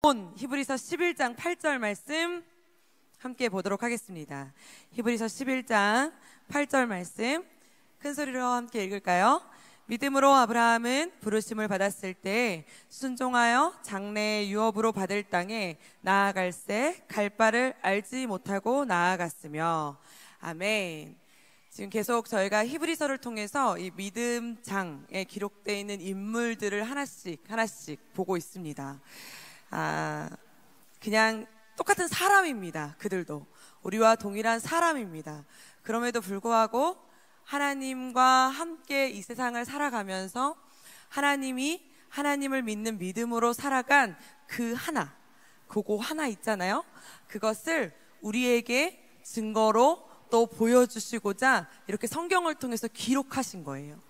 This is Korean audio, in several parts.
히브리서 11장 8절 말씀 함께 보도록 하겠습니다. 히브리서 11장 8절 말씀 큰 소리로 함께 읽을까요? 믿음으로 아브라함은 부르심을 받았을 때 순종하여 장래의 유업으로 받을 땅에 나아갈새 갈 바를 알지 못하고 나아갔으며. 아멘. 지금 계속 저희가 히브리서를 통해서 이 믿음장에 기록되어 있는 인물들을 하나씩 보고 있습니다. 그냥 똑같은 사람입니다. 그들도 우리와 동일한 사람입니다. 그럼에도 불구하고 하나님과 함께 이 세상을 살아가면서 하나님을 믿는 믿음으로 살아간 그거 하나 있잖아요. 그것을 우리에게 증거로 또 보여주시고자 이렇게 성경을 통해서 기록하신 거예요.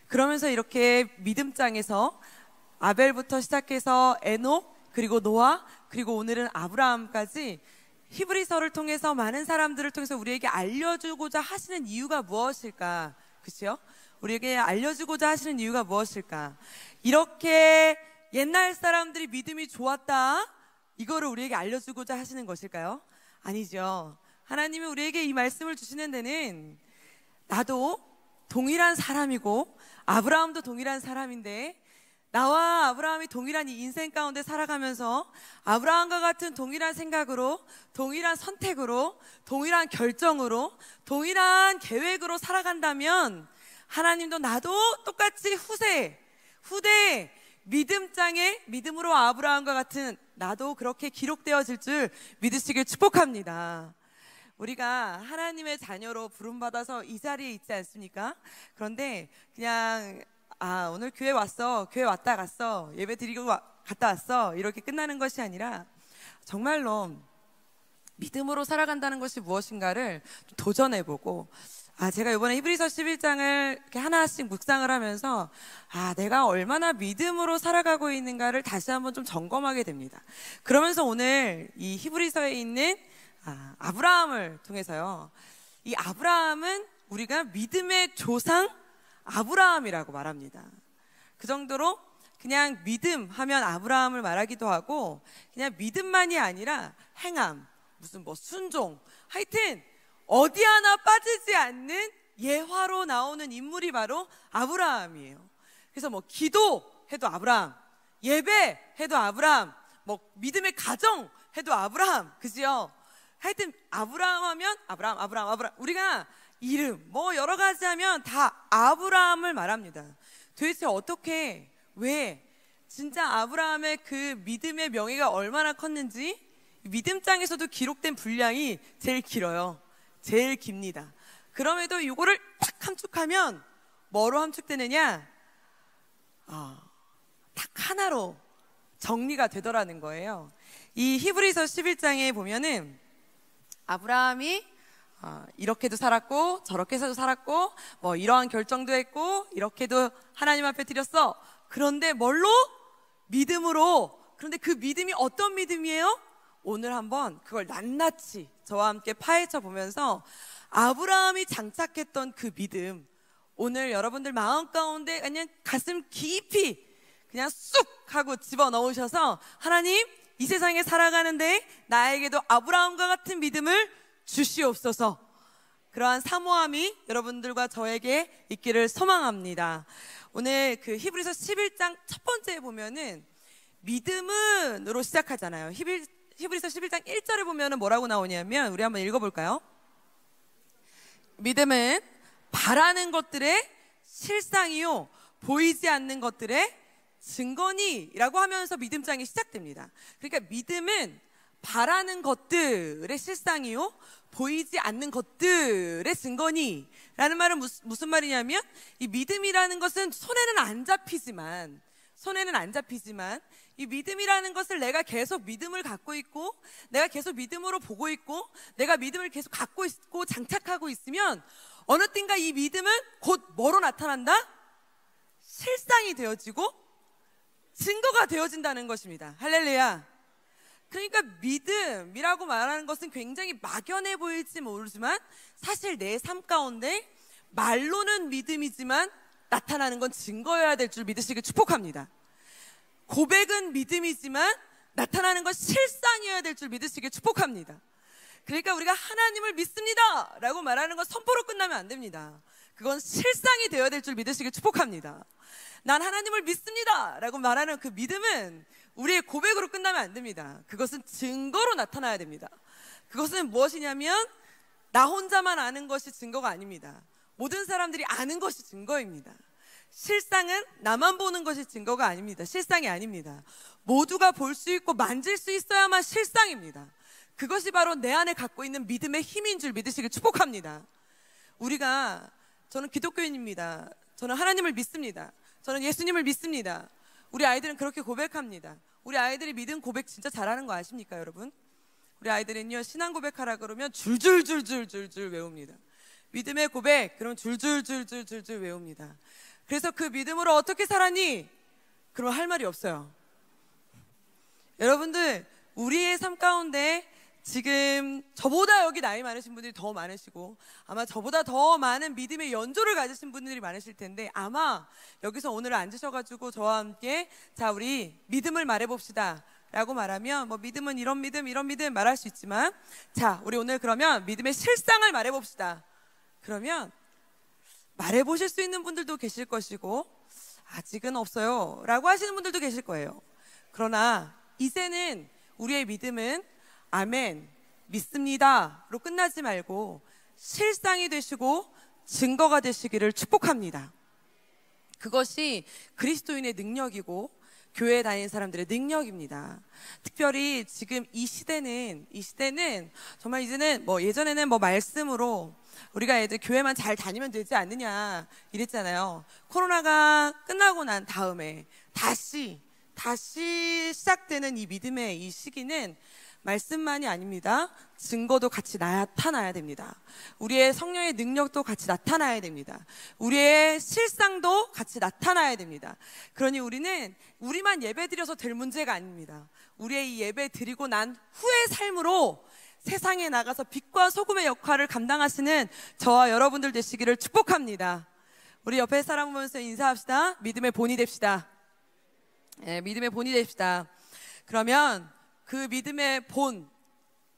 그러면서 이렇게 믿음장에서 아벨부터 시작해서 에녹, 그리고 노아, 그리고 오늘은 아브라함까지 히브리서를 통해서 많은 사람들을 통해서 우리에게 알려주고자 하시는 이유가 무엇일까? 그렇죠? 우리에게 알려주고자 하시는 이유가 무엇일까? 이렇게 옛날 사람들이 믿음이 좋았다, 이거를 우리에게 알려주고자 하시는 것일까요? 아니죠. 하나님이 우리에게 이 말씀을 주시는 데는 나도 동일한 사람이고 아브라함도 동일한 사람인데 나와 아브라함이 동일한 이 인생 가운데 살아가면서 아브라함과 같은 동일한 생각으로, 동일한 선택으로, 동일한 결정으로, 동일한 계획으로 살아간다면 하나님도 나도 똑같이 후대 믿음장에 믿음으로 아브라함과 같은 나도 그렇게 기록되어질 줄 믿으시길 축복합니다. 우리가 하나님의 자녀로 부름받아서 이 자리에 있지 않습니까? 그런데 그냥 오늘 교회 왔다 갔어, 예배 드리고 갔다 왔어, 이렇게 끝나는 것이 아니라 정말로 믿음으로 살아간다는 것이 무엇인가를 도전해보고, 제가 이번에 히브리서 11장을 이렇게 하나씩 묵상을 하면서 내가 얼마나 믿음으로 살아가고 있는가를 다시 한번 좀 점검하게 됩니다. 그러면서 오늘 이 히브리서에 있는 아브라함을 통해서요, 이 아브라함은 우리가 믿음의 조상 아브라함이라고 말합니다. 그 정도로 그냥 믿음 하면 아브라함을 말하기도 하고, 그냥 믿음만이 아니라 행함, 무슨 순종, 하여튼 어디 하나 빠지지 않는 예화로 나오는 인물이 바로 아브라함이에요. 그래서 기도해도 아브라함, 예배해도 아브라함, 믿음의 가정 해도 아브라함, 그지요? 하여튼 아브라함 하면 아브라함. 우리가 이름 여러 가지 하면 다 아브라함을 말합니다. 도대체 어떻게, 왜 진짜 아브라함의 그 믿음의 명예가 얼마나 컸는지 믿음장에서도 기록된 분량이 제일 길어요. 제일 깁니다. 그럼에도 이거를 딱 함축하면 뭐로 함축되느냐? 딱 하나로 정리가 되더라는 거예요. 이 히브리서 11장에 보면은 아브라함이 이렇게도 살았고 저렇게도 살았고 이러한 결정도 했고 이렇게도 하나님 앞에 드렸어. 그런데 뭘로? 믿음으로. 그런데 그 믿음이 어떤 믿음이에요? 오늘 한번 그걸 낱낱이 저와 함께 파헤쳐 보면서 아브라함이 장착했던 그 믿음, 오늘 여러분들 마음 가운데 그냥 가슴 깊이 그냥 쑥 하고 집어넣으셔서 하나님, 이 세상에 살아가는데 나에게도 아브라함과 같은 믿음을 주시옵소서. 그러한 사모함이 여러분들과 저에게 있기를 소망합니다. 오늘 그 히브리서 11장 첫 번째에 보면은 믿음은으로 시작하잖아요. 히브리서 11장 1절에 보면은 뭐라고 나오냐면, 우리 한번 읽어볼까요? 믿음은 바라는 것들의 실상이요 보이지 않는 것들의 증거니라고 하면서 믿음장이 시작됩니다. 그러니까 믿음은 바라는 것들의 실상이요 보이지 않는 것들의 증거니 라는 말은 무슨 말이냐면, 이 믿음이라는 것은 손에는 안 잡히지만 이 믿음이라는 것을 내가 계속 믿음을 갖고 있고, 내가 계속 믿음으로 보고 있고, 내가 믿음을 계속 갖고 있고 장착하고 있으면 어느 땐가 이 믿음은 곧 뭐로 나타난다? 실상이 되어지고 증거가 되어진다는 것입니다. 할렐루야. 그러니까 믿음이라고 말하는 것은 굉장히 막연해 보일지 모르지만 사실 내 삶 가운데 말로는 믿음이지만 나타나는 건 증거여야 될 줄 믿으시길 축복합니다. 고백은 믿음이지만 나타나는 건 실상이어야 될 줄 믿으시길 축복합니다. 그러니까 우리가 하나님을 믿습니다 라고 말하는 건 선포로 끝나면 안 됩니다. 그건 실상이 되어야 될 줄 믿으시길 축복합니다. 난 하나님을 믿습니다 라고 말하는 그 믿음은 우리의 고백으로 끝나면 안 됩니다. 그것은 증거로 나타나야 됩니다. 그것은 무엇이냐면 나 혼자만 아는 것이 증거가 아닙니다. 모든 사람들이 아는 것이 증거입니다. 실상은 나만 보는 것이 증거가 아닙니다. 실상이 아닙니다. 모두가 볼 수 있고 만질 수 있어야만 실상입니다. 그것이 바로 내 안에 갖고 있는 믿음의 힘인 줄 믿으시길 축복합니다. 저는 기독교인입니다. 저는 하나님을 믿습니다. 저는 예수님을 믿습니다. 우리 아이들은 그렇게 고백합니다. 우리 아이들이 믿음 고백 진짜 잘하는 거 아십니까, 여러분? 우리 아이들은요, 신앙 고백하라 그러면 줄줄줄줄줄줄 외웁니다. 믿음의 고백, 그럼 줄줄줄줄줄줄 외웁니다. 그래서 그 믿음으로 어떻게 살았니? 그럼 할 말이 없어요. 여러분들, 우리의 삶 가운데 지금 저보다 여기 나이 많으신 분들이 더 많으시고 아마 저보다 더 많은 믿음의 연조를 가지신 분들이 많으실 텐데, 아마 여기서 오늘 앉으셔가지고 저와 함께 자, 우리 믿음을 말해봅시다 라고 말하면, 뭐 믿음은 이런 믿음 말할 수 있지만, 자, 우리 오늘 그러면 믿음의 실상을 말해봅시다. 그러면 말해보실 수 있는 분들도 계실 것이고 아직은 없어요 라고 하시는 분들도 계실 거예요. 그러나 이제는 우리의 믿음은 아멘, 믿습니다로 끝나지 말고 실상이 되시고 증거가 되시기를 축복합니다. 그것이 그리스도인의 능력이고 교회에 다니는 사람들의 능력입니다. 특별히 지금 이 시대는 정말 이제는 뭐 예전에는 뭐 말씀으로 우리가 이제 교회만 잘 다니면 되지 않느냐 이랬잖아요. 코로나가 끝나고 난 다음에 다시 시작되는 이 믿음의 이 시기는 말씀만이 아닙니다. 증거도 같이 나타나야 됩니다. 우리의 성령의 능력도 같이 나타나야 됩니다. 우리의 실상도 같이 나타나야 됩니다. 그러니 우리만 예배드려서 될 문제가 아닙니다. 우리의 이 예배 드리고 난 후의 삶으로 세상에 나가서 빛과 소금의 역할을 감당하시는 저와 여러분들 되시기를 축복합니다. 우리 옆에 사람 보면서 인사합시다. 믿음의 본이 됩시다. 네, 믿음의 본이 됩시다. 그러면 그 믿음의 본,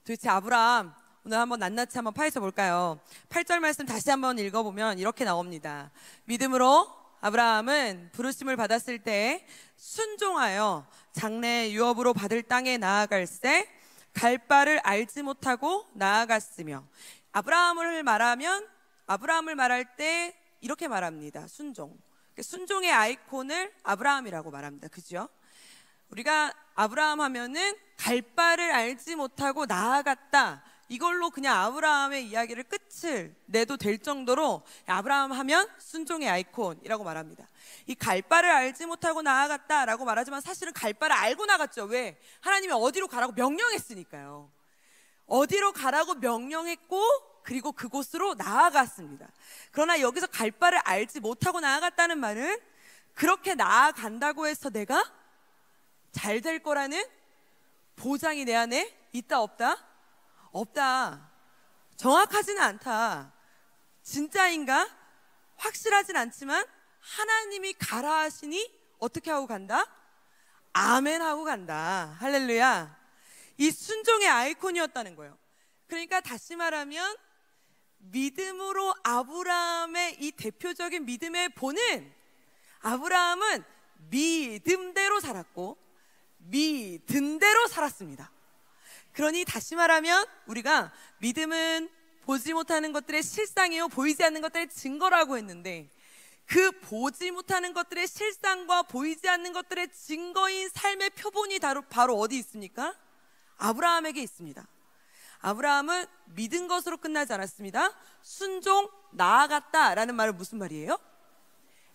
도대체 아브라함, 오늘 한번 낱낱이 한번 파헤쳐 볼까요? 8절 말씀 다시 한번 읽어보면 이렇게 나옵니다. 믿음으로 아브라함은 부르심을 받았을 때 순종하여 장래 유업으로 받을 땅에 나아갈새 갈 바를 알지 못하고 나아갔으며. 아브라함을 말할 때 이렇게 말합니다. 순종의 아이콘을 아브라함이라고 말합니다. 그죠? 우리가 아브라함 하면은 갈 바를 알지 못하고 나아갔다, 이걸로 그냥 아브라함의 이야기를 끝을 내도 될 정도로 아브라함 하면 순종의 아이콘이라고 말합니다. 이 갈 바를 알지 못하고 나아갔다라고 말하지만 사실은 갈 바를 알고 나갔죠. 왜? 하나님이 어디로 가라고 명령했으니까요. 어디로 가라고 명령했고 그리고 그곳으로 나아갔습니다. 그러나 여기서 갈 바를 알지 못하고 나아갔다는 말은 그렇게 나아간다고 해서 내가 잘 될 거라는 보장이 내 안에 있다 없다? 없다. 정확하지는 않다. 진짜인가? 확실하진 않지만 하나님이 가라 하시니 어떻게 하고 간다? 아멘 하고 간다. 할렐루야. 이 순종의 아이콘이었다는 거예요. 그러니까 다시 말하면 믿음으로 아브라함의 이 대표적인 믿음의 본은, 아브라함은 믿음대로 살았고 믿음대로 살았습니다. 그러니 다시 말하면 우리가 믿음은 보지 못하는 것들의 실상이요 보이지 않는 것들의 증거라고 했는데, 그 보지 못하는 것들의 실상과 보이지 않는 것들의 증거인 삶의 표본이 바로 어디 있습니까? 아브라함에게 있습니다. 아브라함은 믿은 것으로 끝나지 않았습니다. 순종, 나아갔다라는 말은 무슨 말이에요?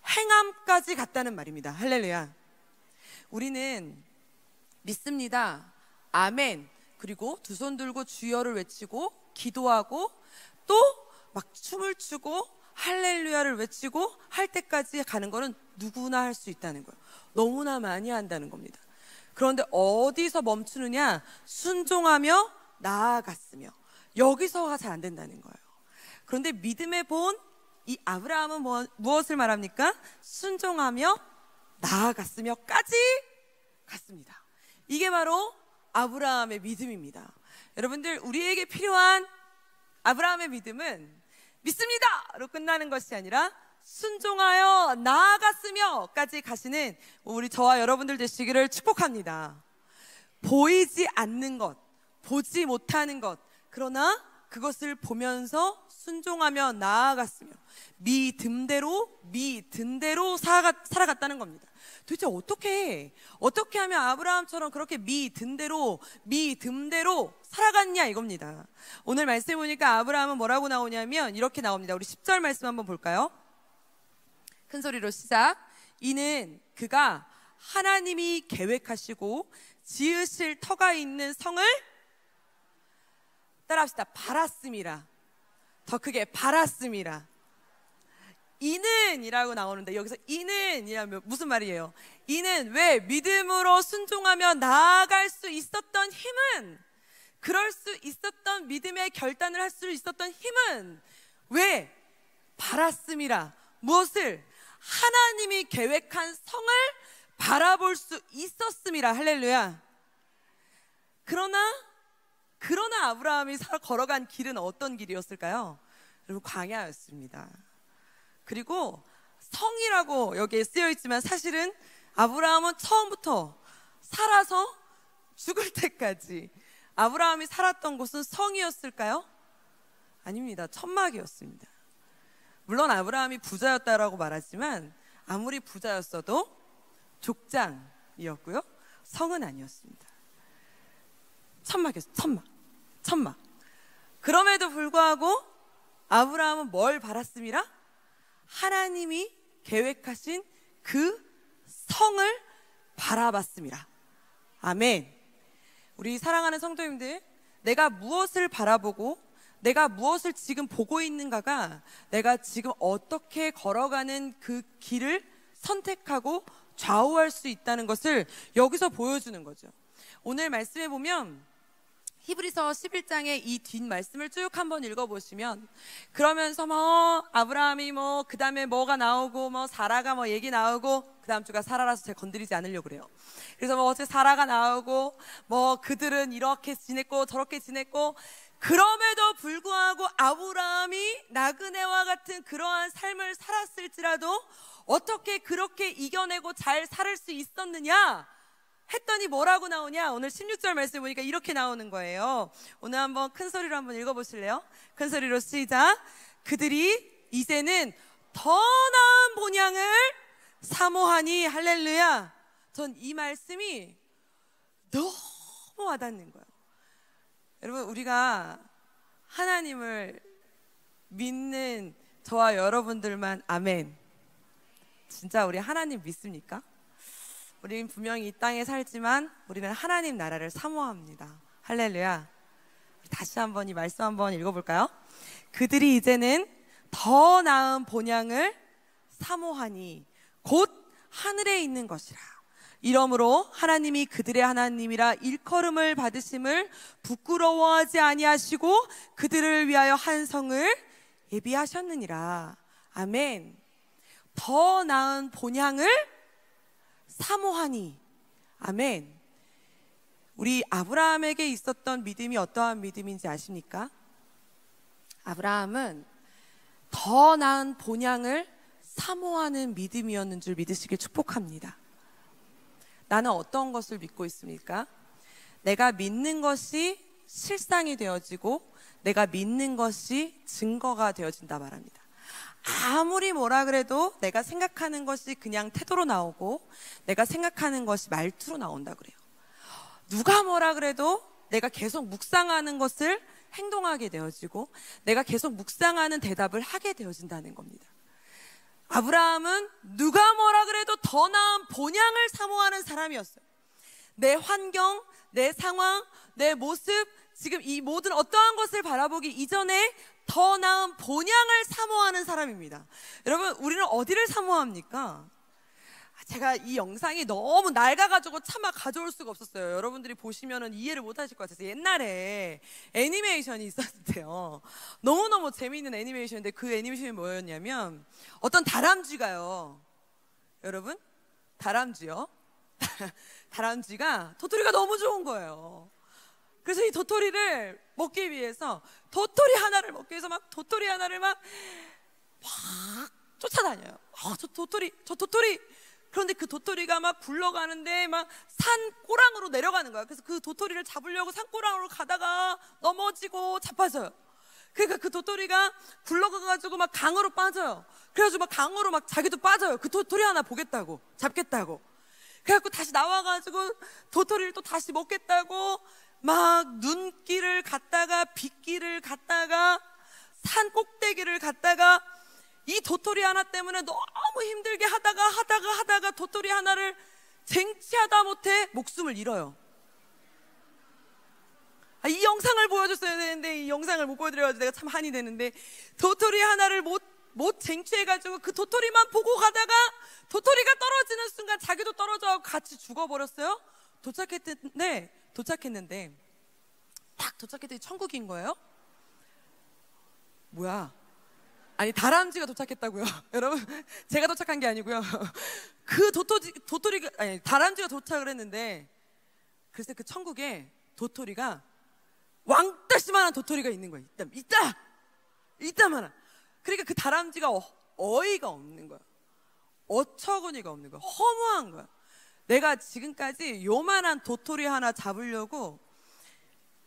행함까지 갔다는 말입니다. 할렐루야. 우리는 믿습니다, 아멘, 그리고 두 손 들고 주여를 외치고 기도하고 또 막 춤을 추고 할렐루야를 외치고 할 때까지 가는 거는 누구나 할 수 있다는 거예요. 너무나 많이 한다는 겁니다. 그런데 어디서 멈추느냐? 순종하며 나아갔으며. 여기서가 잘 안 된다는 거예요. 그런데 믿음의 본, 이 아브라함은 무엇을 말합니까? 순종하며 나아갔으며까지 갔습니다. 이게 바로 아브라함의 믿음입니다. 여러분들, 우리에게 필요한 아브라함의 믿음은 믿습니다로 끝나는 것이 아니라 순종하여 나아갔으며까지 가시는 우리 저와 여러분들 되시기를 축복합니다. 보이지 않는 것, 보지 못하는 것, 그러나 그것을 보면서 순종하며 나아갔으며 믿음대로 살아갔다는 겁니다. 도대체 어떻게 하면 아브라함처럼 그렇게 믿음대로 살아갔냐 이겁니다. 오늘 말씀 보니까 아브라함은 뭐라고 나오냐면 이렇게 나옵니다. 우리 10절 말씀 한번 볼까요? 큰 소리로 시작. 이는 그가 하나님이 계획하시고 지으실 터가 있는 성을 따라합시다. 바랐습니다. 더 크게 바랐습니다. 이는 이라고 나오는데 여기서 이는 이라면 무슨 말이에요? 이는 왜 믿음으로 순종하며 나아갈 수 있었던 힘은, 그럴 수 있었던 믿음의 결단을 할 수 있었던 힘은 왜 바랐음이라. 무엇을? 하나님이 계획한 성을 바라볼 수 있었음이라. 할렐루야. 그러나 아브라함이 걸어간 길은 어떤 길이었을까요? 여러분, 광야였습니다. 그리고 성이라고 여기에 쓰여 있지만 사실은 아브라함은 처음부터 살아서 죽을 때까지 아브라함이 살았던 곳은 성이었을까요? 아닙니다. 천막이었습니다. 물론 아브라함이 부자였다라고 말하지만 아무리 부자였어도 족장이었고요, 성은 아니었습니다. 천막이었어요. 천막. 그럼에도 불구하고 아브라함은 뭘 바랐습니다? 하나님이 계획하신 그 성을 바라봤습니다. 아멘. 우리 사랑하는 성도님들, 내가 무엇을 바라보고 내가 무엇을 지금 보고 있는가가 내가 지금 어떻게 걸어가는 그 길을 선택하고 좌우할 수 있다는 것을 여기서 보여주는 거죠. 오늘 말씀에 보면 히브리서 11장의 이 뒷말씀을 쭉 한번 읽어보시면, 그러면서 아브라함이 그 다음에 뭐가 나오고 사라가 얘기 나오고, 그 다음 주가 사라라서 제가 건드리지 않으려고 그래요. 그래서 어제 사라가 나오고 그들은 이렇게 지냈고 저렇게 지냈고, 그럼에도 불구하고 아브라함이 나그네와 같은 그러한 삶을 살았을지라도 어떻게 그렇게 이겨내고 잘 살 수 있었느냐 했더니 뭐라고 나오냐? 오늘 16절 말씀 보니까 이렇게 나오는 거예요. 오늘 한번 큰 소리로 한번 읽어보실래요? 큰 소리로 시작. 그들이 이제는 더 나은 본향을 사모하니. 할렐루야. 전 이 말씀이 너무 와닿는 거예요. 여러분, 우리가 하나님을 믿는 저와 여러분들만 아멘. 진짜 우리 하나님 믿습니까? 우리는 분명히 이 땅에 살지만 우리는 하나님 나라를 사모합니다. 할렐루야. 다시 한번 이 말씀 한번 읽어볼까요? 그들이 이제는 더 나은 본향을 사모하니 곧 하늘에 있는 것이라. 이러므로 하나님이 그들의 하나님이라 일컬음을 받으심을 부끄러워하지 아니하시고 그들을 위하여 한 성을 예비하셨느니라. 아멘. 더 나은 본향을 사모하니. 아멘. 우리 아브라함에게 있었던 믿음이 어떠한 믿음인지 아십니까? 아브라함은 더 나은 본향을 사모하는 믿음이었는 줄 믿으시길 축복합니다. 나는 어떤 것을 믿고 있습니까? 내가 믿는 것이 실상이 되어지고 내가 믿는 것이 증거가 되어진다 말합니다. 아무리 뭐라 그래도 내가 생각하는 것이 그냥 태도로 나오고 내가 생각하는 것이 말투로 나온다 그래요. 누가 뭐라 그래도 내가 계속 묵상하는 것을 행동하게 되어지고 내가 계속 묵상하는 대답을 하게 되어진다는 겁니다. 아브라함은 누가 뭐라 그래도 더 나은 본향을 사모하는 사람이었어요. 내 환경, 내 상황, 내 모습, 지금 이 모든 어떠한 것을 바라보기 이전에 더 나은 본향을 사모하는 사람입니다. 여러분, 우리는 어디를 사모합니까? 제가 이 영상이 너무 낡아가지고 차마 가져올 수가 없었어요. 여러분들이 보시면 이해를 못 하실 것 같아서 옛날에 애니메이션이 있었는데요. 너무너무 재미있는 애니메이션인데 그 애니메이션이 뭐였냐면 어떤 다람쥐가요. 여러분, 다람쥐요. 다람쥐가 도토리가 너무 좋은 거예요. 그래서 이 도토리를 먹기 위해서 도토리 하나를 먹기 위해서 막 도토리 하나를 막 쫓아다녀요. 저 도토리. 그런데 그 도토리가 막 굴러가는데 막 산 꼬랑으로 내려가는 거야. 그래서 그 도토리를 잡으려고 산 꼬랑으로 가다가 넘어지고 자빠져요. 그러니까 그 도토리가 굴러가가지고 막 강으로 빠져요. 그래가지고 막 강으로 막 자기도 빠져요. 그 도토리 하나 보겠다고, 잡겠다고. 그래갖고 다시 나와가지고 도토리를 또 다시 먹겠다고 막 눈길을 갔다가 빗길을 갔다가 산 꼭대기를 갔다가 이 도토리 하나 때문에 너무 힘들게 하다가 도토리 하나를 쟁취하다 못해 목숨을 잃어요. 이 영상을 보여줬어야 되는데 이 영상을 못 보여드려가지고 내가 참 한이 되는데, 도토리 하나를 못 쟁취해가지고 그 도토리만 보고 가다가 도토리가 떨어지는 순간 자기도 떨어져서 같이 죽어버렸어요. 도착했는데 딱 도착했더니 천국인 거예요. 뭐야? 아니, 다람쥐가 도착했다고요. 여러분, 제가 도착한 게 아니고요. 그 도토리가, 아니, 다람쥐가 도착을 했는데, 그래서 그 천국에 도토리가 왕따시만한 도토리가 있는 거예요. 이따만한. 그러니까 그 다람쥐가 어이가 없는 거야. 어처구니가 없는 거야. 허무한 거야. 내가 지금까지 요만한 도토리 하나 잡으려고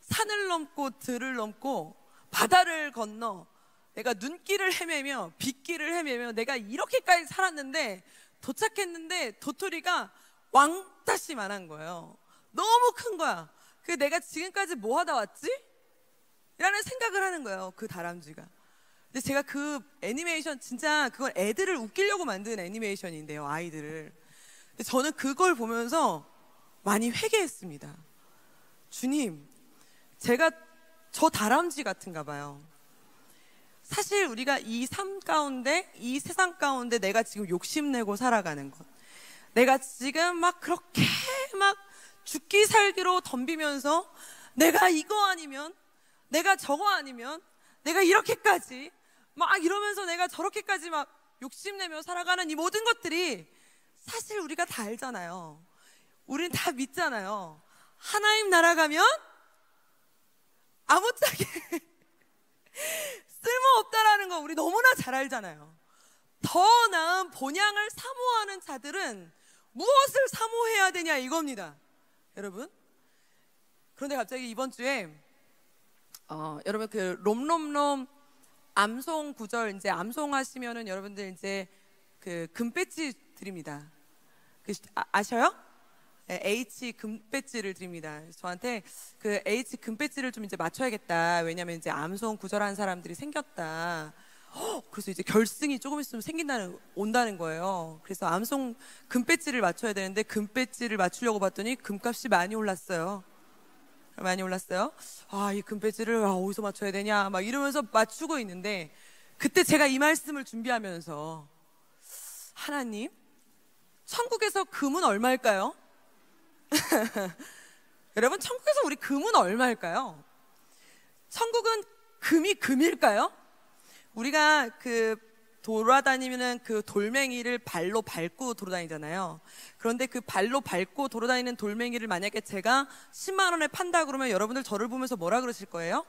산을 넘고 들을 넘고 바다를 건너 내가 눈길을 헤매며 빗길을 헤매며 내가 이렇게까지 살았는데, 도착했는데 도토리가 왕따시만한 거예요. 너무 큰 거야. 그 내가 지금까지 뭐 하다 왔지? 라는 생각을 하는 거예요, 그 다람쥐가. 근데 제가 그 애니메이션, 진짜 그건 애들을 웃기려고 만든 애니메이션인데요, 아이들을. 근데 저는 그걸 보면서 많이 회개했습니다. 주님, 제가 저 다람쥐 같은가 봐요. 사실 우리가 이 삶 가운데, 이 세상 가운데 내가 지금 욕심내고 살아가는 것, 내가 지금 막 그렇게 막 죽기 살기로 덤비면서 내가 이거 아니면, 내가 저거 아니면, 내가 이렇게까지 막 이러면서 내가 저렇게까지 막 욕심내며 살아가는 이 모든 것들이 사실 우리가 다 알잖아요. 우린 다 믿잖아요. 하나님 나라 가면 아무짝에 쓸모없다라는 거 우리 너무나 잘 알잖아요. 더 나은 본향을 사모하는 자들은 무엇을 사모해야 되냐 이겁니다, 여러분. 그런데 갑자기 이번 주에 여러분 그 롬롬롬 암송 구절 이제 암송하시면은 여러분들 이제 그 금배지 드립니다. 아셔요? 네, H 금배지를 드립니다. 저한테 그 H 금배지를 좀 이제 맞춰야겠다. 왜냐면 이제 암송 구절한 사람들이 생겼다. 그래서 이제 결승이 조금 있으면 온다는 거예요. 그래서 암송 금배지를 맞춰야 되는데 금배지를 맞추려고 봤더니 금값이 많이 올랐어요. 이 금배지를 어디서 맞춰야 되냐 막 이러면서 맞추고 있는데, 그때 제가 이 말씀을 준비하면서, 하나님, 천국에서 금은 얼마일까요? 여러분, 천국에서 우리 금은 얼마일까요? 천국은 금이 금일까요? 우리가 그 돌아다니면은 그 돌멩이를 발로 밟고 돌아다니잖아요. 그런데 그 발로 밟고 돌아다니는 돌멩이를 만약에 제가 10만 원에 판다 그러면 여러분들 저를 보면서 뭐라 그러실 거예요?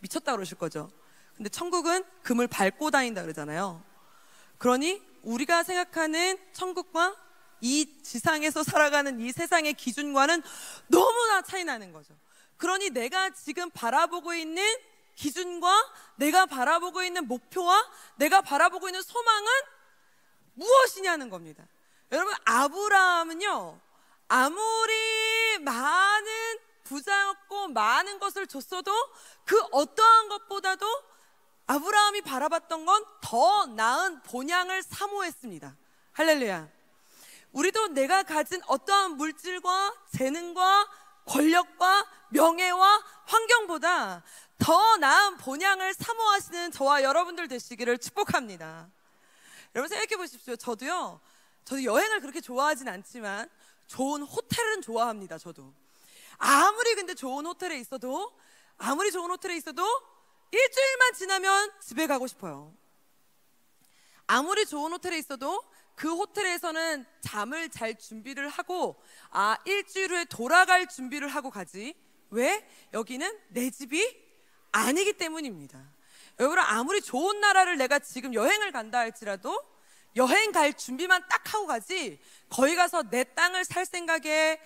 미쳤다 그러실 거죠. 근데 천국은 금을 밟고 다닌다 그러잖아요. 그러니 우리가 생각하는 천국과 이 지상에서 살아가는 이 세상의 기준과는 너무나 차이 나는 거죠. 그러니 내가 지금 바라보고 있는 기준과 내가 바라보고 있는 목표와 내가 바라보고 있는 소망은 무엇이냐는 겁니다. 여러분, 아브라함은요, 아무리 많은 부자였고 많은 것을 줬어도 그 어떠한 것보다도 아브라함이 바라봤던 건 더 나은 본향을 사모했습니다. 할렐루야. 우리도 내가 가진 어떠한 물질과 재능과 권력과 명예와 환경보다 더 나은 본향을 사모하시는 저와 여러분들 되시기를 축복합니다. 여러분 생각해 보십시오. 저도 여행을 그렇게 좋아하진 않지만 좋은 호텔은 좋아합니다. 저도 아무리 좋은 호텔에 있어도 일주일만 지나면 집에 가고 싶어요. 아무리 좋은 호텔에 있어도 그 호텔에서는 잠을 잘 준비를 하고 일주일 후에 돌아갈 준비를 하고 가지. 왜? 여기는 내 집이 아니기 때문입니다. 여러분, 아무리 좋은 나라를 내가 지금 여행을 간다 할지라도 여행 갈 준비만 딱 하고 가지, 거기 가서 내 땅을 살 생각에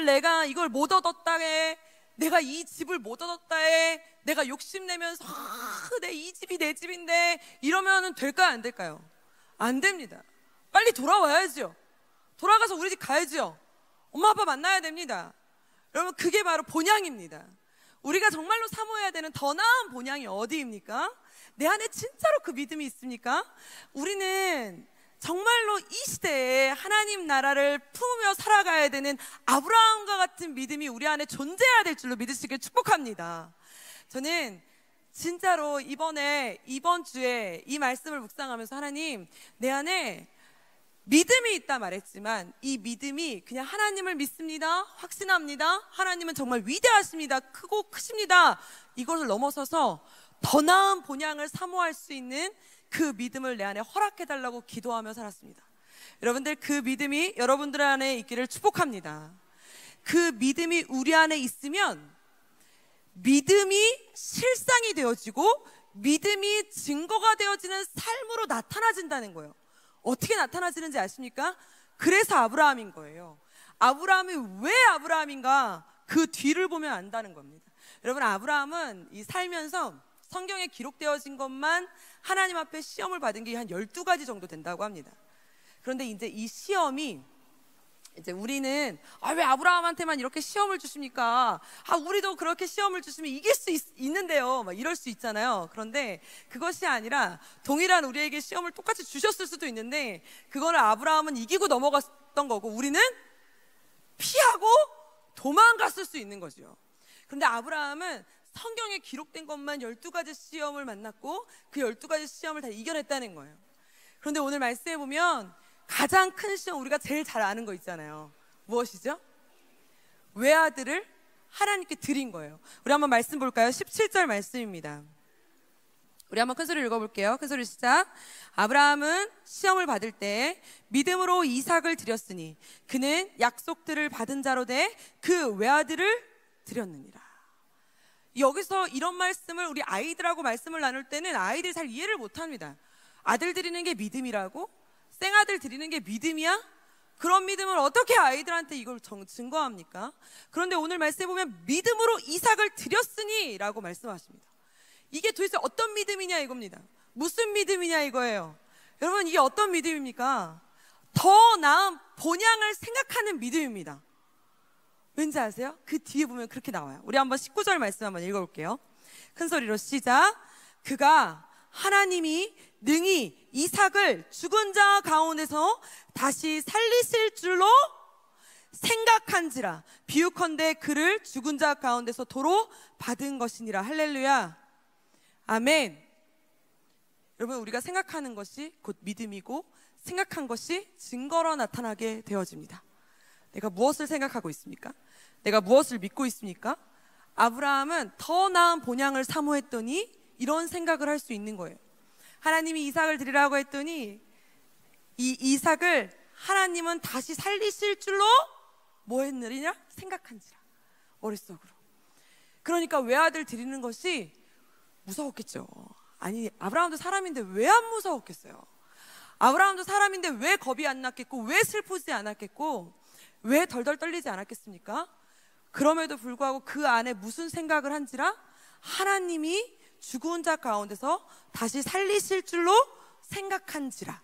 내가 이걸 못 얻었다 해, 내가 이 집을 못 얻었다 해, 내가 욕심내면서 이 집이 내 집인데 이러면 될까요? 안 될까요? 안 됩니다. 빨리 돌아와야죠. 돌아가서 우리 집 가야죠. 엄마 아빠 만나야 됩니다. 여러분, 그게 바로 본향입니다. 우리가 정말로 사모해야 되는 더 나은 본향이 어디입니까? 내 안에 진짜로 그 믿음이 있습니까? 우리는 정말로 이 시대에 하나님 나라를 품으며 살아가야 되는 아브라함과 같은 믿음이 우리 안에 존재해야 될 줄로 믿으시길 축복합니다. 저는 진짜로 이번 주에 이 말씀을 묵상하면서 하나님, 내 안에 믿음이 있다 말했지만 이 믿음이 그냥 하나님을 믿습니다, 확신합니다, 하나님은 정말 위대하십니다, 크고 크십니다, 이것을 넘어서서 더 나은 본향을 사모할 수 있는 그 믿음을 내 안에 허락해달라고 기도하며 살았습니다. 여러분들, 그 믿음이 여러분들 안에 있기를 축복합니다. 그 믿음이 우리 안에 있으면 믿음이 실상이 되어지고 믿음이 증거가 되어지는 삶으로 나타나진다는 거예요. 어떻게 나타나지는지 아십니까? 그래서 아브라함인 거예요. 아브라함이 왜 아브라함인가? 그 뒤를 보면 안다는 겁니다. 여러분, 아브라함은 이 살면서 성경에 기록되어진 것만 하나님 앞에 시험을 받은 게 한 12가지 정도 된다고 합니다. 그런데 이제 이 시험이, 이제 우리는 왜 아브라함한테만 이렇게 시험을 주십니까? 우리도 그렇게 시험을 주시면 이길 수 있는데요, 막 이럴 수 있잖아요. 그런데 그것이 아니라 동일한 우리에게 시험을 똑같이 주셨을 수도 있는데 그거를 아브라함은 이기고 넘어갔던 거고 우리는 피하고 도망갔을 수 있는 거죠. 그런데 아브라함은 성경에 기록된 것만 12가지 시험을 만났고 그 12가지 시험을 다 이겨냈다는 거예요. 그런데 오늘 말씀해 보면 가장 큰 시험, 우리가 제일 잘 아는 거 있잖아요. 무엇이죠? 외아들을 하나님께 드린 거예요. 우리 한번 말씀 볼까요? 17절 말씀입니다. 우리 한번 큰 소리로 읽어볼게요. 큰 소리 시작. 아브라함은 시험을 받을 때 믿음으로 이삭을 드렸으니 그는 약속들을 받은 자로 돼 그 외아들을 드렸느니라. 여기서 이런 말씀을 우리 아이들하고 말씀을 나눌 때는 아이들이 잘 이해를 못합니다. 아들 드리는 게 믿음이라고? 생아들 드리는 게 믿음이야? 그런 믿음을 어떻게 아이들한테 이걸 증거합니까? 그런데 오늘 말씀해 보면 믿음으로 이삭을 드렸으니 라고 말씀하십니다. 이게 도대체 어떤 믿음이냐 이겁니다. 무슨 믿음이냐 이거예요. 여러분, 이게 어떤 믿음입니까? 더 나은 본향을 생각하는 믿음입니다. 왠지 아세요? 그 뒤에 보면 그렇게 나와요. 우리 한번 19절 말씀 한번 읽어볼게요. 큰 소리로 시작. 그가 하나님이 능히 이삭을 죽은 자 가운데서 다시 살리실 줄로 생각한지라 비유컨대 그를 죽은 자 가운데서 도로 받은 것이니라. 할렐루야. 아멘. 여러분, 우리가 생각하는 것이 곧 믿음이고 생각한 것이 증거로 나타나게 되어집니다. 내가 무엇을 생각하고 있습니까? 내가 무엇을 믿고 있습니까? 아브라함은 더 나은 본향을 사모했더니 이런 생각을 할 수 있는 거예요. 하나님이 이삭을 드리라고 했더니 이 이삭을 하나님은 다시 살리실 줄로 뭐 했느냐? 생각한지라. 머릿속으로. 그러니까 외아들 드리는 것이 무서웠겠죠. 아니, 아브라함도 사람인데 왜 안 무서웠겠어요? 아브라함도 사람인데 왜 겁이 안 났겠고, 왜 슬프지 않았겠고, 왜 덜덜 떨리지 않았겠습니까? 그럼에도 불구하고 그 안에 무슨 생각을 한지라? 하나님이 죽은 자 가운데서 다시 살리실 줄로 생각한지라.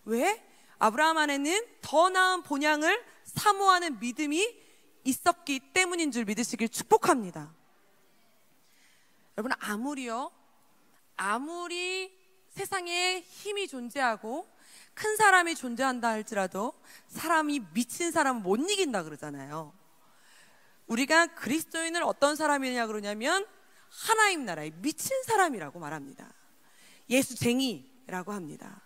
왜? 아브라함 안에는 더 나은 본향을 사모하는 믿음이 있었기 때문인 줄 믿으시길 축복합니다. 여러분, 아무리 세상에 힘이 존재하고 큰 사람이 존재한다 할지라도 사람이 미친 사람은 못 이긴다 그러잖아요. 우리가 그리스도인을 어떤 사람이냐 그러냐면 하나님 나라에 미친 사람이라고 말합니다. 예수쟁이라고 합니다.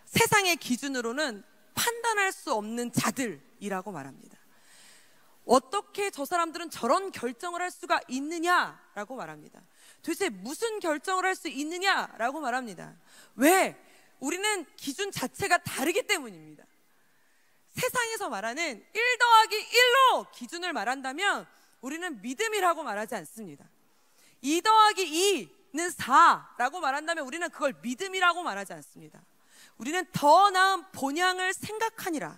세상의 기준으로는 판단할 수 없는 자들이라고 말합니다. 어떻게 저 사람들은 저런 결정을 할 수가 있느냐라고 말합니다. 도대체 무슨 결정을 할 수 있느냐라고 말합니다. 왜? 우리는 기준 자체가 다르기 때문입니다. 세상에서 말하는 1 더하기 1로 기준을 말한다면 우리는 믿음이라고 말하지 않습니다. 2 더하기 2는 4라고 말한다면 우리는 그걸 믿음이라고 말하지 않습니다. 우리는 더 나은 본향을 생각하니라.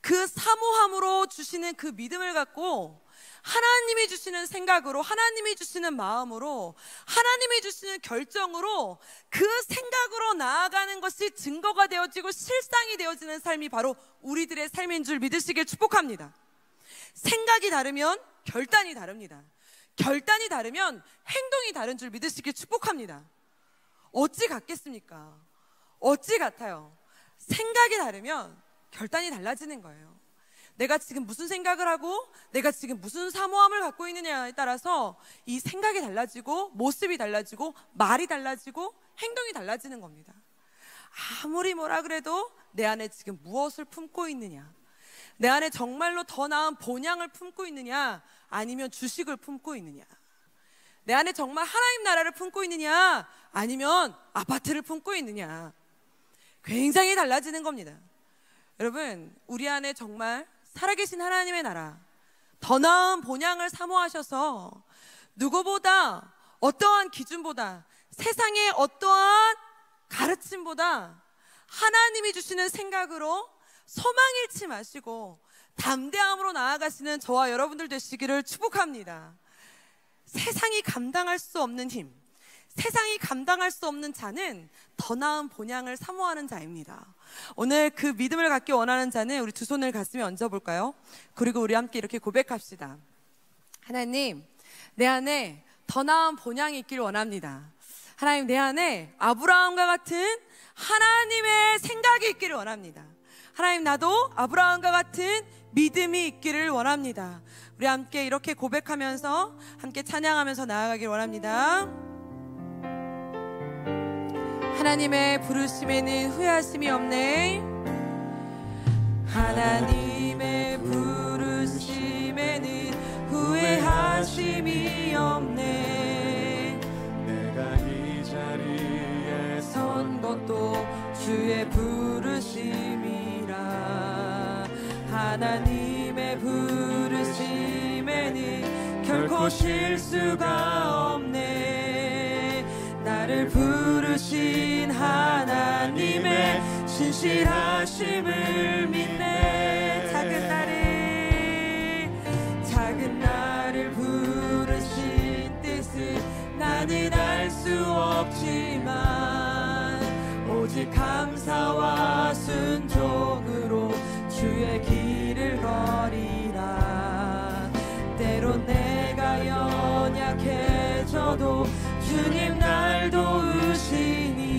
그 사모함으로 주시는 그 믿음을 갖고 하나님이 주시는 생각으로, 하나님이 주시는 마음으로, 하나님이 주시는 결정으로 그 생각으로 나아가는 것이 증거가 되어지고 실상이 되어지는 삶이 바로 우리들의 삶인 줄 믿으시길 축복합니다. 생각이 다르면 결단이 다릅니다. 결단이 다르면 행동이 다른 줄 믿으시길 축복합니다. 어찌 같겠습니까? 어찌 같아요? 생각이 다르면 결단이 달라지는 거예요. 내가 지금 무슨 생각을 하고 내가 지금 무슨 사모함을 갖고 있느냐에 따라서 이 생각이 달라지고 모습이 달라지고 말이 달라지고 행동이 달라지는 겁니다. 아무리 뭐라 그래도 내 안에 지금 무엇을 품고 있느냐, 내 안에 정말로 더 나은 본향을 품고 있느냐, 아니면 주식을 품고 있느냐, 내 안에 정말 하나님 나라를 품고 있느냐, 아니면 아파트를 품고 있느냐, 굉장히 달라지는 겁니다. 여러분, 우리 안에 정말 살아계신 하나님의 나라, 더 나은 본향을 사모하셔서 누구보다, 어떠한 기준보다, 세상의 어떠한 가르침보다 하나님이 주시는 생각으로 소망 잃지 마시고 담대함으로 나아가시는 저와 여러분들 되시기를 축복합니다. 세상이 감당할 수 없는 힘, 세상이 감당할 수 없는 자는 더 나은 본향을 사모하는 자입니다. 오늘 그 믿음을 갖기 원하는 자는 우리 두 손을 가슴에 얹어볼까요? 그리고 우리 함께 이렇게 고백합시다. 하나님, 내 안에 더 나은 본향이 있길 원합니다. 하나님, 내 안에 아브라함과 같은 하나님의 생각이 있기를 원합니다. 하나님, 나도 아브라함과 같은 믿음이 있기를 원합니다. 우리 함께 이렇게 고백하면서 함께 찬양하면서 나아가길 원합니다. 하나님의 부르심에는 후회하심이 없네. 하나님의 부르심에는 후회하심이 없네. 내가 이 자리에 선 것도 주의 부르심이라. 하나님의 부르심에는 결코 실수가 없네. 나를 부르신 하나님의 신실하심을 믿네. 작은 나를 부르신 뜻을 나는 알 수 없지만 오직 감사와 순종으로 주의 길을 걸으리라. 때론 내가 연약해져도 주님 날 도우시니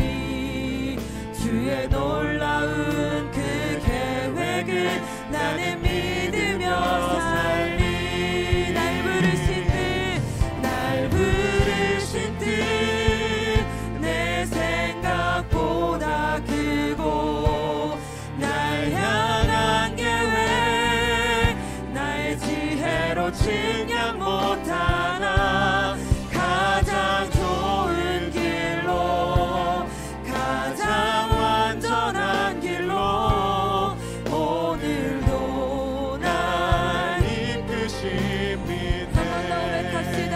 주의 놀라운 그 계획을 나는 믿으며 살리. 날 부르신 뜻 내 생각보다 크고 날 향한 계획 나의 지혜로 측량 못하나 가장 좋은 길로 가장 완전한 길로 오늘도 날 이끄십니다. 한 번 더 고백합시다.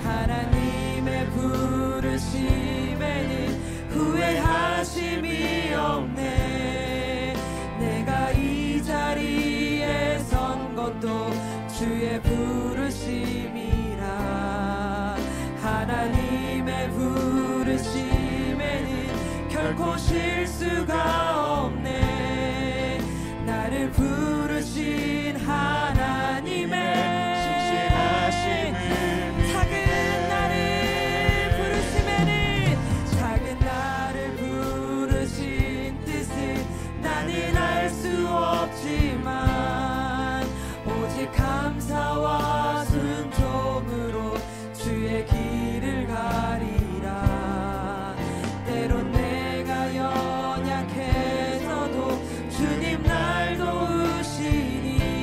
하나님의 부르심에는 후회하심이 없네. 내가 이 자리에 선 것도 주의 부르심이라. 하나님의 부르심에는 결코 실수가 없네. 나를 부르신 하나님의 작은 나를 부르신 뜻을 나는 알 수 없지만 오직 감사와 순종으로 주의 길을 가리라. 때론 내가 연약해져도 주님 날 도우시니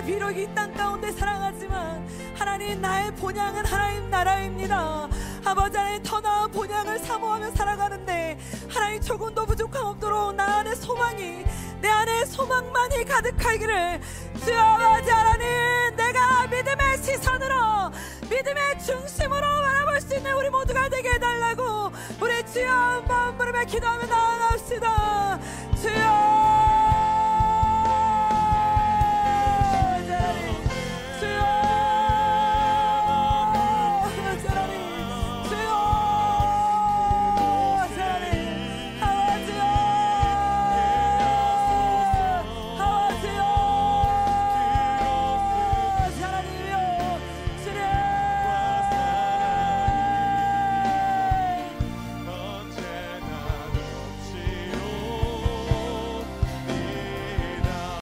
비록 이 땅 가운데 살아가지만 하나님, 나의 본향은 하나님 나라입니다. 아버지 하나님, 더 나은 본향을 사모하며 살아가는데 하나님, 조금도 부족함 없도록 나 안에 소망이, 내 안에 소망만이 가득하기를 주여 아버지 하나님, 내가 믿음의 시선으로, 믿음의 중심으로 바라볼 수 있는 우리 모두가 되게 해달라고 우리 주여 한번 부르며 기도하며 나아갑시다. 주여